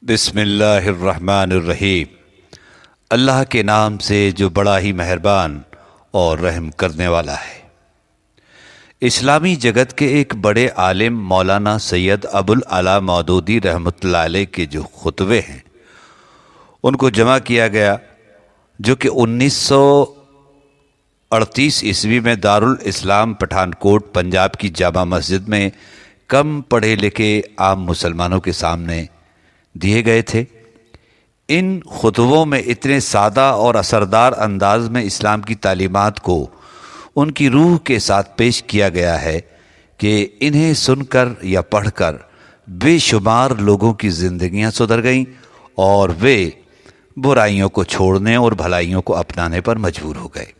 بسم اللہ الرحمن الرحیم۔ اللہ کے نام سے جو بڑا ہی مہربان اور رحم کرنے والا ہے۔ اسلامی جگت کے ایک بڑے عالم مولانا سید ابوالعلا مودودی رحمۃ اللہ علیہ کے جو خطبے ہیں ان کو جمع کیا گیا، جو کہ 1938 عیسوی میں دارالاسلام پٹھان کوٹ پنجاب کی جامع مسجد میں کم پڑھے لکھے عام مسلمانوں کے سامنے دیے گئے تھے۔ ان خطبوں میں اتنے سادہ اور اثردار انداز میں اسلام کی تعلیمات کو ان کی روح کے ساتھ پیش کیا گیا ہے کہ انہیں سن کر یا پڑھ کر بے شمار لوگوں کی زندگیاں سدھر گئیں اور وہ برائیوں کو چھوڑنے اور بھلائیوں کو اپنانے پر مجبور ہو گئے۔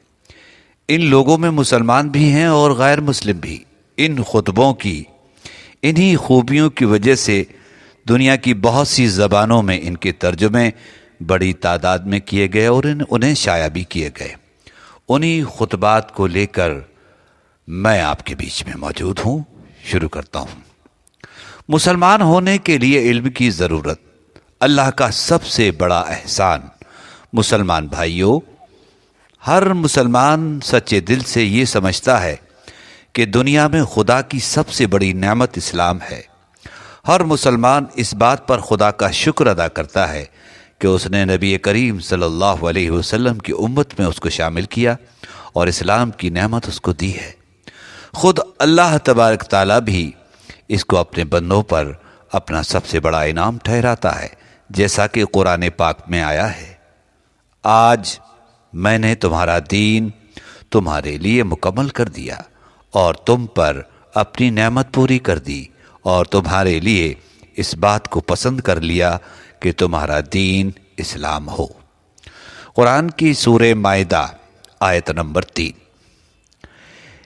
ان لوگوں میں مسلمان بھی ہیں اور غیر مسلم بھی۔ ان خطبوں کی انہی خوبیوں کی وجہ سے دنیا کی بہت سی زبانوں میں ان کے ترجمے بڑی تعداد میں کیے گئے اور انہیں شائع بھی کیے گئے۔ انہی خطبات کو لے کر میں آپ کے بیچ میں موجود ہوں۔ شروع کرتا ہوں۔ مسلمان ہونے کے لیے علم کی ضرورت اللہ کا سب سے بڑا احسان۔ مسلمان بھائیوں، ہر مسلمان سچے دل سے یہ سمجھتا ہے کہ دنیا میں خدا کی سب سے بڑی نعمت اسلام ہے۔ ہر مسلمان اس بات پر خدا کا شکر ادا کرتا ہے کہ اس نے نبی کریم صلی اللہ علیہ وسلم کی امت میں اس کو شامل کیا اور اسلام کی نعمت اس کو دی ہے۔ خود اللہ تبارک تعالیٰ بھی اس کو اپنے بندوں پر اپنا سب سے بڑا انعام ٹھہراتا ہے، جیسا کہ قرآن پاک میں آیا ہے، آج میں نے تمہارا دین تمہارے لیے مکمل کر دیا اور تم پر اپنی نعمت پوری کر دی اور تمہارے لیے اس بات کو پسند کر لیا کہ تمہارا دین اسلام ہو۔ قرآن کی سورہ مائدہ آیت نمبر 3۔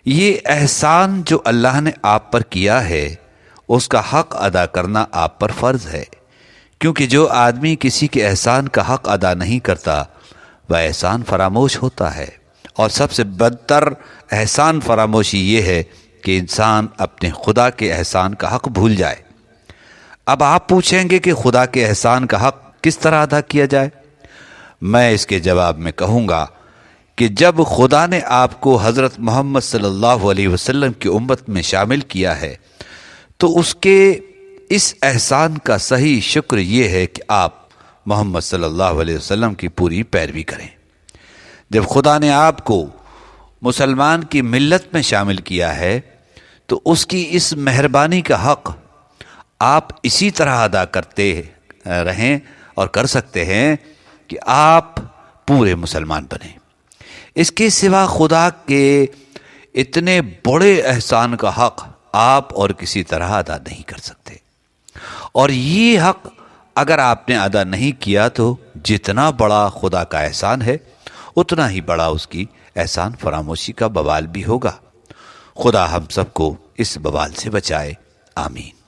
یہ احسان جو اللہ نے آپ پر کیا ہے اس کا حق ادا کرنا آپ پر فرض ہے، کیونکہ جو آدمی کسی کے احسان کا حق ادا نہیں کرتا وہ احسان فراموش ہوتا ہے، اور سب سے بدتر احسان فراموشی یہ ہے کہ انسان اپنے خدا کے احسان کا حق بھول جائے۔ اب آپ پوچھیں گے کہ خدا کے احسان کا حق کس طرح ادا کیا جائے؟ میں اس کے جواب میں کہوں گا کہ جب خدا نے آپ کو حضرت محمد صلی اللہ علیہ وسلم کی امت میں شامل کیا ہے تو اس کے اس احسان کا صحیح شکر یہ ہے کہ آپ محمد صلی اللہ علیہ وسلم کی پوری پیروی کریں۔ جب خدا نے آپ کو مسلمان کی ملت میں شامل کیا ہے تو اس کی اس مہربانی کا حق آپ اسی طرح ادا کرتے رہیں اور کر سکتے ہیں کہ آپ پورے مسلمان بنیں۔ اس کے سوا خدا کے اتنے بڑے احسان کا حق آپ اور کسی طرح ادا نہیں کر سکتے، اور یہ حق اگر آپ نے ادا نہیں کیا تو جتنا بڑا خدا کا احسان ہے اتنا ہی بڑا اس کی احسان فراموشی کا بوال بھی ہوگا۔ خدا ہم سب کو اس بوال سے بچائے، آمین۔